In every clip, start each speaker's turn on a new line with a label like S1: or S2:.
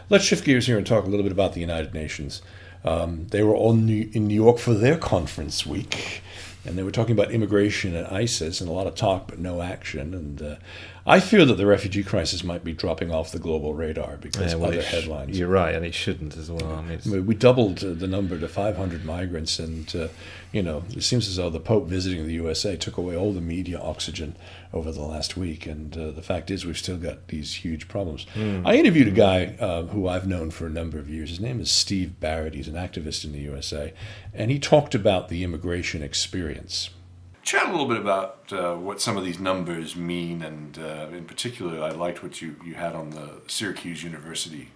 S1: Let's shift gears here and talk a little bit about the United Nations. They were all in New York for their conference week, and they were talking about immigration and ISIS, and a lot of talk but no action. And I fear that the refugee crisis might be dropping off the global radar because other headlines.
S2: You're right, and it shouldn't as well. I mean,
S1: we doubled the number to 500 migrants, and it seems as though the Pope visiting the USA took away all the media oxygen over the last week. And the fact is, we've still got these huge problems. I interviewed a guy who I've known for a number of years. His name is Steve Barrett. He's an activist in the USA, and he talked about the immigration experience. Chat a little bit about what some of these numbers mean, and in particular, I liked what you had on the Syracuse University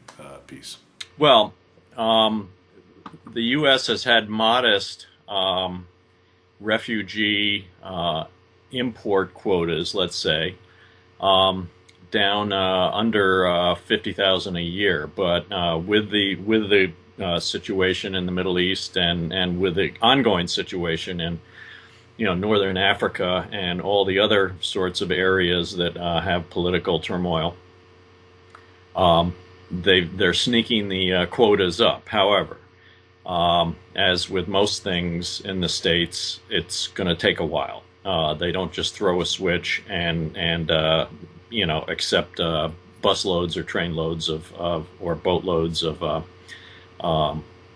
S1: piece.
S3: Well, the U.S. has had modest refugee import quotas, let's say, down under 50,000 a year. But with the situation in the Middle East and with the ongoing situation in Northern Africa and all the other sorts of areas that have political turmoil, they're sneaking the quotas up. However, as with most things in the States, it's going to take a while. They don't just throw a switch and accept busloads or train loads or boatloads of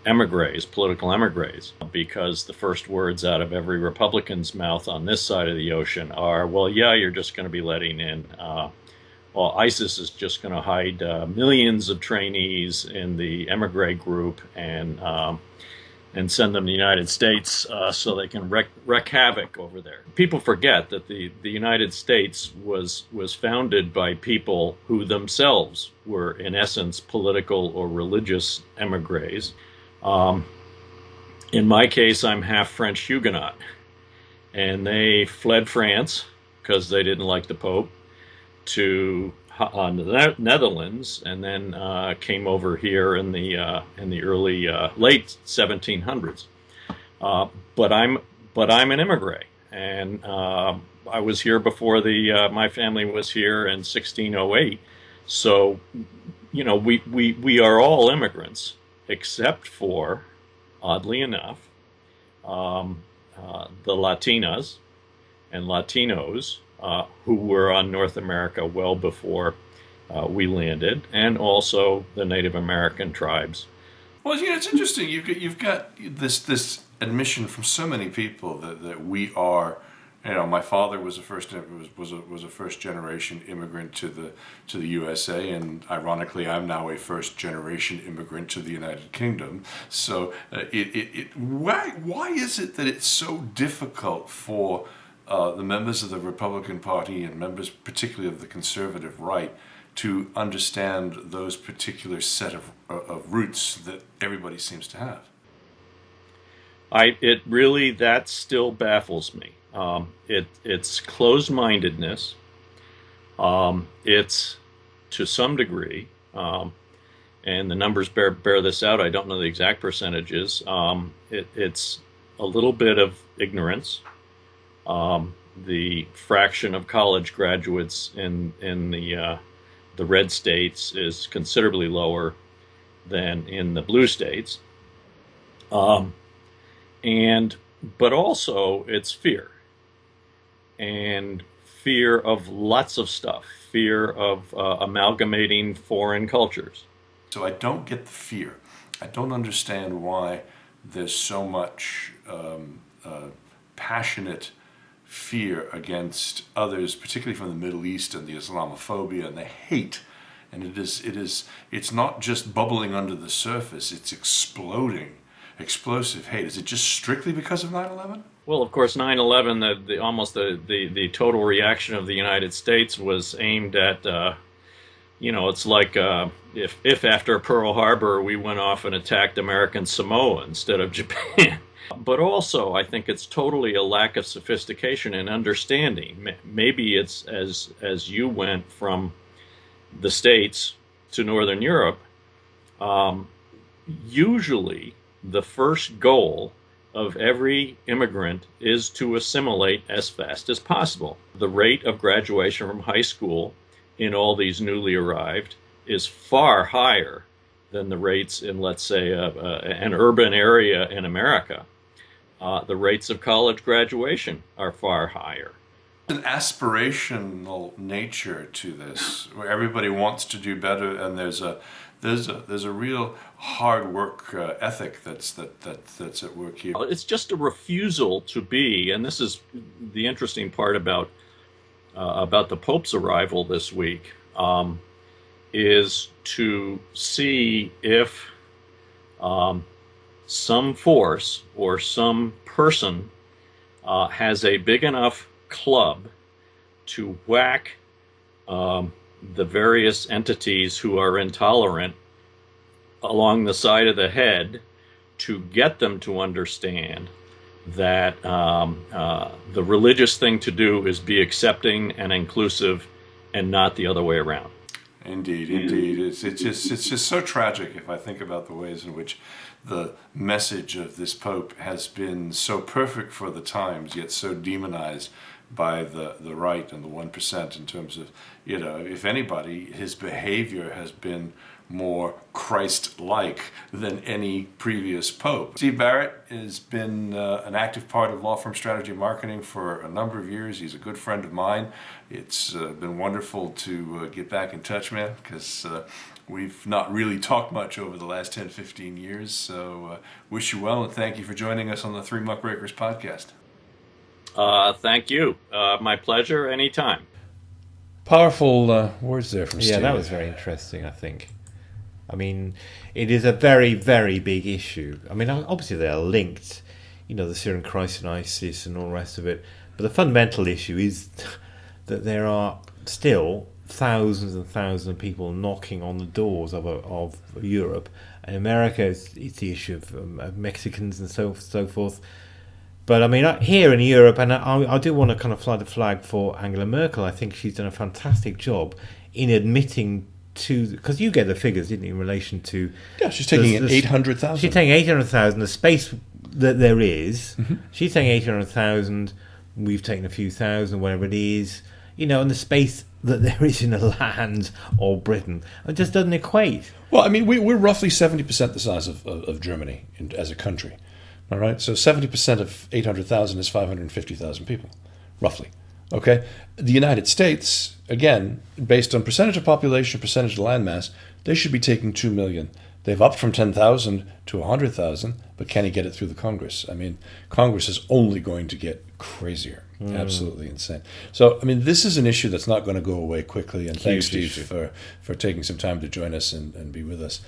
S3: emigres, political emigres, because the first words out of every Republican's mouth on this side of the ocean are, well, yeah, you're just going to be letting in, ISIS is just going to hide millions of trainees in the emigre group and send them to the United States so they can wreak havoc over there. People forget that the United States was founded by people who themselves were, in essence, political or religious emigres. In my case, I'm half French Huguenot, and they fled France because they didn't like the Pope to the Netherlands, and then came over here in the early late 1700s. But I'm an immigrant, and I was here before my family was here in 1608. So we are all immigrants, except for, oddly enough, the Latinas and Latinos who were on North America well before we landed, and also the Native American tribes.
S1: Well, it's interesting. You've got this admission from so many people that we are. My father was a first generation immigrant to the USA, and ironically, I'm now a first generation immigrant to the United Kingdom. So, why is it that it's so difficult for the members of the Republican Party and members, particularly of the conservative right, to understand those particular set of roots that everybody seems to have?
S3: That still baffles me. It's closed-mindedness. It's, to some degree, and the numbers bear this out. I don't know the exact percentages. It's a little bit of ignorance. The fraction of college graduates in the red states is considerably lower than in the blue states. But also it's fear. And fear of lots of stuff. Fear of amalgamating foreign cultures.
S1: So I don't get the fear. I don't understand why there's so much passionate fear against others, particularly from the Middle East, and the Islamophobia and the hate. And it's not just bubbling under the surface, it's exploding, explosive hate. Is it just strictly because of 9/11?
S3: Well, of course, 9/11, the total reaction of the United States was aimed at, it's like if after Pearl Harbor we went off and attacked American Samoa instead of Japan. But also, I think it's totally a lack of sophistication and understanding. Maybe it's as you went from the States to Northern Europe, usually the first goal of every immigrant is to assimilate as fast as possible. The rate of graduation from high school in all these newly arrived is far higher than the rates in, let's say, an urban area in America. The rates of college graduation are far higher.
S1: An aspirational nature to this, where everybody wants to do better, and there's a real hard work ethic that's at work here.
S3: It's just a refusal to be, and this is the interesting part about the Pope's arrival this week, is to see if some force or some person has a big enough club to whack the various entities who are intolerant along the side of the head, to get them to understand that the religious thing to do is be accepting and inclusive, and not the other way around.
S1: Indeed. It's just so tragic if I think about the ways in which the message of this Pope has been so perfect for the times, yet so demonized by the right and the 1% in terms of, if anybody, his behavior has been more Christ-like than any previous pope. Steve Barrett has been an active part of law firm strategy and marketing for a number of years. He's a good friend of mine. It's been wonderful to get back in touch, man, because we've not really talked much over the last 10, 15 years. So wish you well, and thank you for joining us on the Three Muckrakers podcast.
S3: Thank you. My pleasure, anytime.
S2: Powerful words there from Steve.
S4: Yeah, that was very interesting, I think. I mean, it is a very, very big issue. I mean, obviously they are linked, the Syrian crisis and ISIS and all the rest of it. But the fundamental issue is that there are still thousands and thousands of people knocking on the doors of Europe. And America, it's the issue of Mexicans and so forth. But I mean, here in Europe, and I do want to kind of fly the flag for Angela Merkel. I think she's done a fantastic job in admitting to, because you get the figures, didn't you, in relation to...
S2: Yeah, she's taking 800,000.
S4: She's taking 800,000, the space that there is. Mm-hmm. She's taking 800,000, we've taken a few thousand, whatever it is, and the space that there is in the land of Britain. It just doesn't equate.
S2: Well, I mean, we're roughly 70% the size of Germany as a country. All right, so 70% of 800,000 is 550,000 people, roughly. Okay, the United States, again, based on percentage of population, percentage of landmass, they should be taking 2 million. They've upped from 10,000 to 100,000, but can he get it through the Congress? I mean, Congress is only going to get crazier. Absolutely insane. So, I mean, this is an issue that's not going to go away quickly, and thanks, Steve, for taking some time to join us and be with us.